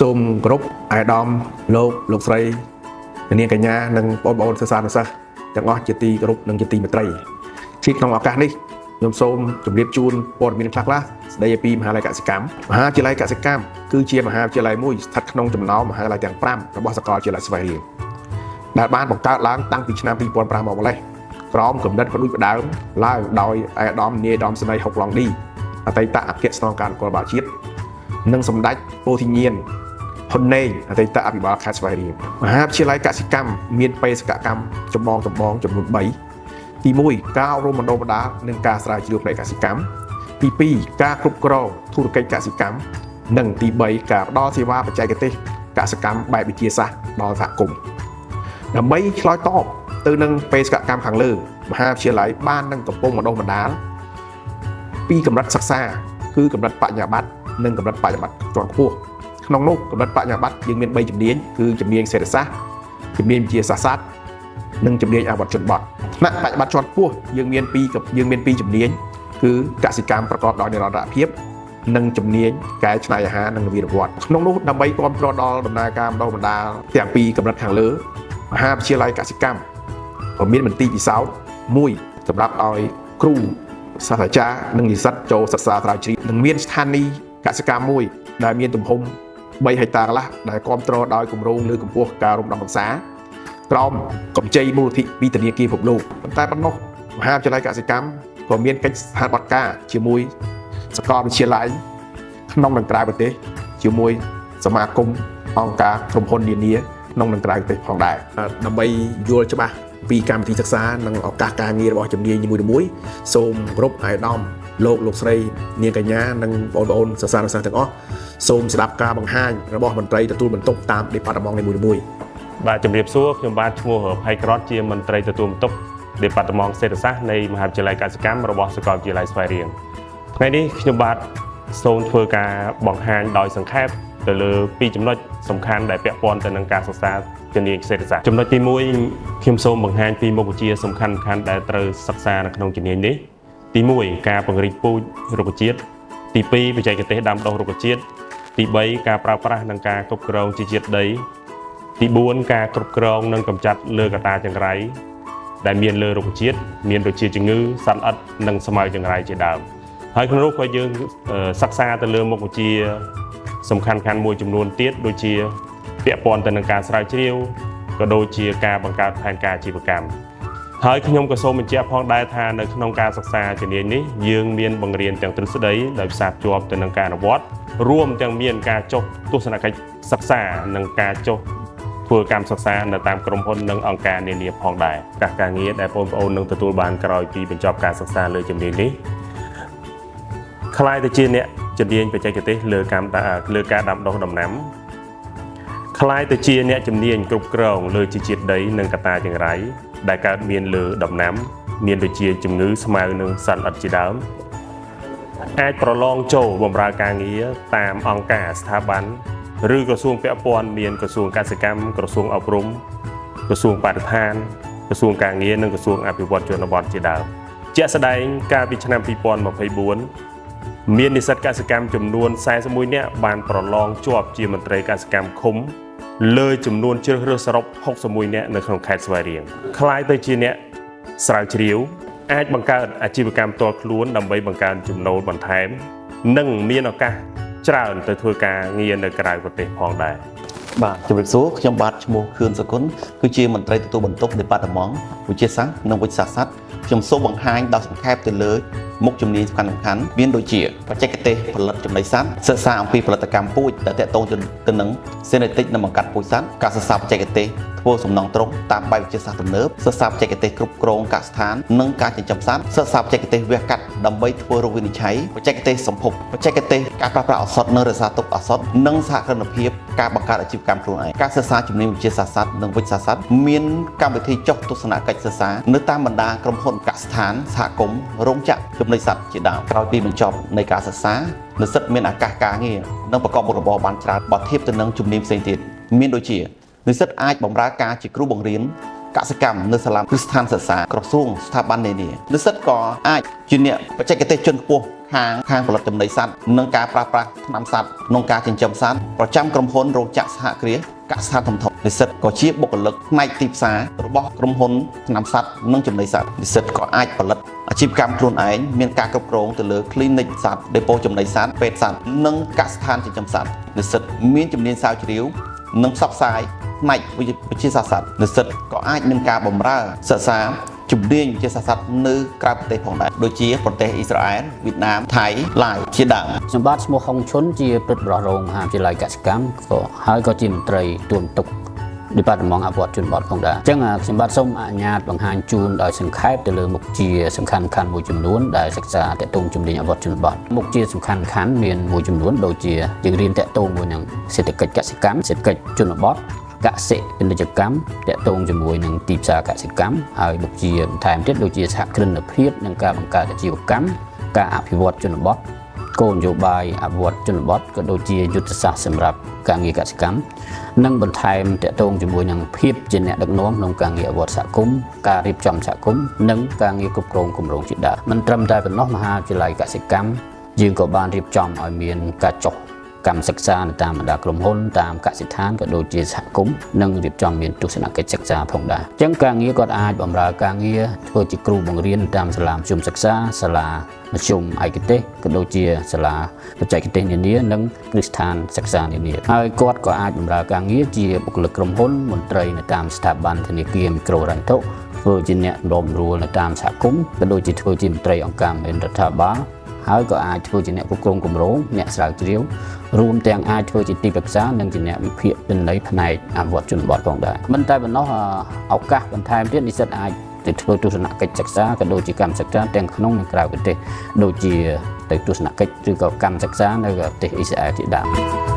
សូមគោរពអាយដាមលោកស្រីនាងកញ្ញានិងបងប្អូនសិស្សានុសិស្សទាំងអស់ជាទីគោរពនិងជាទីមេត្រីជាក្នុងឱកាសនេះខ្ញុំសូមជម្រាបជូនព័ត៌មានខ្លះៗស្ដីពីមហាវិទ្យាល័យកសិកម្មគឺជាមហាវិទ្យាល័យមួយស្ថិតក្នុងចំណោមមហាវិទ្យាល័យទាំង5របស់សាកលវិទ្យាល័យស្វាយរៀងដែលបានបង្កើតឡើងតាំងពីឆ្នាំ2005មកម្លេះក្រោមគំនិតផ្ដួចផ្ដើមឡើងដោយអាយដាមនាយឧត្តមសេនីយ៍ហុកឡុងឌីអតីតអគ្គស្នងការនគរបាលជាតិនិងសម្ដេចពោធិញៀនហ៊ុនណេងអតីតអភិបាលខេត្តស្វាយរៀងមហាវិទ្យាល័យកសិកម្មមានបេសកកម្មចម្បងចំនួន3ទី1ការអប់រំបណ្ដុះបណ្ដាលនិងការស្រាវជ្រាវផ្នែកកសិកម្មទី2ការគ្រប់គ្រងធុរកិច្ចកសិកម្មនិងទី3ការផ្ដល់សេវាបច្ចេកទេសកសិកម្មបែបវិទ្យាសាស្ត្រដល់សហគមន៍ដើម្បីឆ្លើយតបទៅនឹងបេសកកម្មខាងលើមហាវិទ្យាល័យបាននឹងកំពុងបណ្ដុះបណ្ដាលពីកម្រិតសិក្សាគឺកម្រិតបញ្ញាបត្រនិងកម្រិតបញ្ញាបត្រជាន់ខ្ពស់ក្នុងនោះកម្រិតបញ្ញាបត្រយើងមាន3ជំនាញគឺជំនាញសេដ្ឋសាស្ត្រជំនាញវិទ្យាសាស្ត្រនិងជំនាញអវត្តជនបទថ្នាក់បញ្ញាបត្រជាន់ខ្ពស់យើងមាន2ជំនាញគឺកសិកម្មប្រកបដោយនិរន្តរភាពនិងជំនាញកែច្នៃអាហារនិងនវានុវត្តន៍ក្នុងនោះដើម្បីគាំទ្រដល់ដំណើរការបណ្ដុះបណ្ដាលទាំងពីរកម្រិតខាងលើមហាវិទ្យាល័យកសិកម្មក៏មានមន្ទីរពិសោធន៍មួយសម្រាប់ឲ្យគ្រូសាស្ត្រាចារ្យនិងនិស្សិតចូលសិក្សាស្រាវជ្រាវនិងមានស្ថានីយកសិកម្មមួយដែលមានទំហំ3ហិកតាកន្លះដែលគ្រប់គ្រងដោយគម្រោងលើកម្ពស់ការរំដំកំសាក្រោមកម្ចីមូលនិធិពីធនាគារពិភពលោកប៉ុន្តែប៉ុណ្ណោះមហាវិទ្យាល័យកសិកម្មក៏មានកិច្ចសហប្រតិបត្តិការជាមួយសាកលវិទ្យាល័យក្នុងនិងក្រៅប្រទេសជាមួយសមាគមអង្គការក្រុមហ៊ុននានាក្នុងនិងក្រៅប្រទេសផងដែរដើម្បីយល់ច្បាស់ពីកម្មវិធីសិក្សានិងឱកាសការងាររបស់ជំនាញនីមួយៗសូមគោរពអាយដាមលោកស្រីនាងកញ្ញានិងបងប្អូនសិស្សានុសិស្សទាំងអស់សូមស្ដាប់ការបង្ហាញរបស់មន្ត្រីទទួលបន្ទុកតាម Department នីមួយៗបាទជំរាបសួរខ្ញុំបាទឈ្មោះផៃក្រតជាមន្ត្រីទទួលបន្ទុក Department សេដ្ឋសាស្ត្រនៃមហាវិទ្យាល័យកសិកម្មរបស់សាកលវិទ្យាល័យស្វាយរៀងថ្ងៃនេះខ្ញុំបាទសូមធ្វើការបង្ហាញដោយសង្ខេបទៅលើ2ចំណុចសំខាន់ដែលពាក់ព័ន្ធទៅនឹងការសិក្សាជំនាញសេដ្ឋសាស្ត្រចំណុចទី1ខ្ញុំសូមបង្ហាញពីមុខវិជ្ជាសំខាន់ៗដែលត្រូវសិក្សានៅក្នុងជំនាញនេះទី1ការពង្រីកពូជរុក្ខជាតិទី2បច្ចេកទេសដាំដុះរុក្ខជាតិទី3ការប្រើប្រាស់និងការគ្រប់គ្រងជីជាតិដីទី4ការគ្រប់គ្រងនិងកម្ចាត់លើកត្តាចង្រៃដែលមានលើរុក្ខជាតិមានដូចជាជំងឺសត្វល្អិតនិងស្មៅចង្រៃជាដើមហើយក្នុងនោះក៏យើងសិក្សាទៅលើមុខវិជ្ជាសំខាន់មួយចំនួនទៀតដូចជាពាក់ព័ន្ធទៅនឹងការស្រាវជ្រាវក៏ដូចជាការបង្កើតផែនការអាជីវកម្មហើយខ្ញុំក៏សូមបញ្ជាក់ផងដែរថានៅក្នុងការសិក្សាជំនាញនេះយើងមានបង្រៀនទាំងទ្រឹស្ដីដោយផ្សារភ្ជាប់ទៅនឹងការអនុវត្តរួមទាំងមានការចុះទស្សនកិច្ចសិក្សានិងការចុះធ្វើកម្មសិក្សានៅតាមក្រុមហ៊ុននិងអង្គការនានាផងដែរការងារដែលបងប្អូននឹងទទួលបានក្រោយពីបញ្ចប់ការសិក្សាលើជំនាញនេះខ្លាយទៅជាអ្នកជំនាញបច្ចេកទេសលើការដាំដុះដំណាំខ្លាយទៅជាអ្នកជំនាញគ្រប់គ្រងលើជីជាតិដីនិងកត្តាចង្រៃដែលកើតមានលើដំណាំមានដូចជាជំងឺស្មៅនិងសត្វល្អិតជាដើមអាចប្រឡងចូលបម្រើការងារតាមអង្គការស្ថាប័នឬក្រសួងពាក់ព័ន្ធមានក្រសួងកសិកម្មក្រសួងអប់រំក្រសួងបរិស្ថានក្រសួងការងារនិងក្រសួងអភិវឌ្ឍជនបទជាដើមជាក់ស្ដែងកាលពីឆ្នាំ2024មាននិស្សិតកសិកម្មចំនួន41នាក់បានប្រឡងជាប់ជាមន្ត្រីកសិកម្មឃុំលើចំនួនជ្រើសរើសសរុប61នាក់នៅក្នុងខេត្តស្វាយរៀងคล้ายទៅជាអ្នកស្រាវជ្រាវអាចបង្កើតអាជីវកម្មផ្ទាល់ខ្លួនដើម្បីបង្កើនចំណូលបន្ថែមនិងមានឱកាសច្រើនទៅធ្វើការងារនៅក្រៅប្រទេសផងដែរបាទជំរាបសួរខ្ញុំបាទឈ្មោះខឿនសុគន្ធគឺជាមន្ត្រីទទួលបន្ទុក Department វិទ្យាសាស្ត្រនិងវិទ្យាសាស្ត្រខ្ញុំសូមបង្ហាញដោយសង្ខេបទៅលើមុខជំនាញសំខាន់ៗមានដូចជាបច្ចេកទេសផលិតចំណីសត្វសិក្សាអំពីផលិតកម្មពូជដែលទាក់ទងទៅនឹងសេនេតិកនិងបង្កាត់ពូជសត្វការសិក្សាបច្ចេកទេសធ្វើសំណង់ទ្រុងតាមបែបវិទ្យាសាស្ត្រទំនើបសិក្សាបច្ចេកទេសគ្រប់គ្រងកសិដ្ឋាននិងការចិញ្ចឹមសត្វសិក្សាបច្ចេកទេសវះកាត់ដើម្បីធ្វើរោគវិនិច្ឆ័យបច្ចេកទេសសម្ភពបច្ចេកទេសការប្រើប្រាស់ឱសថនិងរក្សាទុកឱសថនិងសហគ្រិនភាពការបង្កើតអាជីវកម្មខ្លួនឯងការសិក្សាជំនាញវិទ្យាសាស្ត្រនិងវិទ្យាសាស្ត្រមានកម្មវិធីចុះទស្សនកិច្ចសិក្សានៅតាមបណ្ដាក្រុមហ៊ុនកសិដ្ឋានសហគមន៍រោងចក្រចំណីសត្វជាដើមក្រោយពីបញ្ចប់នៃការសិក្សានិស្សិតមានឱកាសការងារនិងប្រកបមុខរបរបានច្រើនបើធៀបទៅនឹងជំនាញផ្សេងទៀតមានដូចជានិស្សិតអាចបម្រើការជាគ្រូបង្រៀនកសិកម្មនៅសាលាគ្រឹះស្ថានសិក្សាក្រសួងស្ថាប័ននានានិស្សិតក៏អាចជាអ្នកបច្ចេកទេសជាន់ខ្ពស់ ខាងផលិតចំណីសត្វនិងការប្រើប្រាស់ថ្នាំសត្វក្នុងការចិញ្ចឹមសត្វប្រចាំក្រុមហ៊ុនរោងចក្រសហគ្រាសកសិដ្ឋានធំៗនិស្សិតក៏ជាបុគ្គលិកផ្នែកទីផ្សាររបស់ក្រុមហ៊ុនថ្នាំសត្វនិងចំណីសត្វនិស្សិតក៏អាចផលិតអាជីវកម្មខ្លួនឯងមានការគ្រប់គ្រងទៅលើ clinic សត្វ depot ចំណីសត្វពេទ្យសត្វនិងកសិដ្ឋានចិញ្ចឹមសត្វនិស្សិតមានជំនាញស្រាវជ្រាវនិងផ្សព្វផ្សាយផ្នែកវិទ្យាសាស្ត្រសត្វនិស្សិតក៏អាចមានការបម្រើសិក្សាជំនាញវិទ្យាសាស្ត្រសត្វនៅក្រៅប្រទេសផងដែរដូចជាប្រទេសអ៊ីស្រាអែលវៀតណាមថៃឡាវជាដើម ខ្ញុំបាទឈ្មោះហុងឈុនជាព្រឹទ្ធបរិះរងមហាវិទ្យាល័យកសិកម្មក៏ហើយក៏ជាមន្ត្រីទួនាទីDepartment អភិវឌ្ឍជនបទផងដែរអញ្ចឹងខ្ញុំបាទសូមអនុញ្ញាតបង្ហាញជូនដោយសង្ខេបទៅលើមុខជាសំខាន់ៗមួយចំនួនដែលសិក្សាទាក់ទងជំនាញអភិវឌ្ឍជនបទមុខជាសំខាន់ៗមានមួយចំនួនដូចជាយើងរៀនទាក់ទងមួយនឹងសេដ្ឋកិច្ចកសិកម្មសេដ្ឋកិច្ចជនបទកសិពាណិជ្ជកម្មទាក់ទងជាមួយនឹងទីផ្សារកសិកម្មហើយមុខជាបន្ថែមទៀតដូចជាសហគ្រិនភាពនិងការបង្កើតអាជីវកម្មការអភិវឌ្ឍជនបទគោលនយោបាយអភិវឌ្ឍជនបទក៏ដូចជាយុទ្ធសាស្ត្រសម្រាប់ការងារកសិកម្មនិងបន្ថែមទាក់ទងជាមួយនឹងភាពជាអ្នកដឹកនាំក្នុងការងារអភិវឌ្ឍសហគមន៍ការរៀបចំសហគមន៍និងការងារគ្រប់គ្រងគម្រោងជាដើមមិនត្រឹមតែប៉ុណ្ណោះមហាវិទ្យាល័យកសិកម្មយើងក៏បានរៀបចំឲ្យមានការចុះកម្មសិក្សានៅតាមបណ្ដាក្រុមហ៊ុនតាមកសិដ្ឋានក៏ដូចជាសហគមន៍និងរៀបចំមានទស្សនកិច្ចសិក្សាផងដែរអញ្ចឹងការងារគាត់អាចបម្រើការងារធ្វើជាគ្រូបង្រៀនតាមសាលាមធ្យមសិក្សាសាលាមធ្យមឯកទេសក៏ដូចជាសាលាបច្ចេកទេសនានានិងគ្រឹះស្ថានសិក្សានានាហើយគាត់ក៏អាចបម្រើការងារជាបុគ្គលិកក្រុមហ៊ុនមន្ត្រីនៅតាមស្ថាប័នធនាគារមីក្រូហិរញ្ញវត្ថុធ្វើជាអ្នកសម្របសម្រួលនៅតាមសហគមន៍ក៏ដូចជាធ្វើជាមន្ត្រីអង្គការមិនរដ្ឋាភិបាលហើយក៏អាចធ្វើជាអ្នកគ្រប់គ្រងគម្រោងអ្នកស្រាវជ្រាវរួមទាំងអាចធ្វើជាទីប្រឹក្សានិងជាអ្នកវិភាគទិន្នន័យផ្នែកអភិវឌ្ឍជនបទផងដែរមិនតែប៉ុណ្ណោះឱកាសបន្ថែមទៀតនិស្សិតអាចទៅធ្វើទស្សនកិច្ចសិក្សាក៏ដូចជាកម្មសិក្សាទាំងក្នុងនិងក្រៅប្រទេសដូចជាទៅទស្សនកិច្ចឬក៏កម្មសិក្សានៅប្រទេសអ៊ីស្រាអែលជាដើម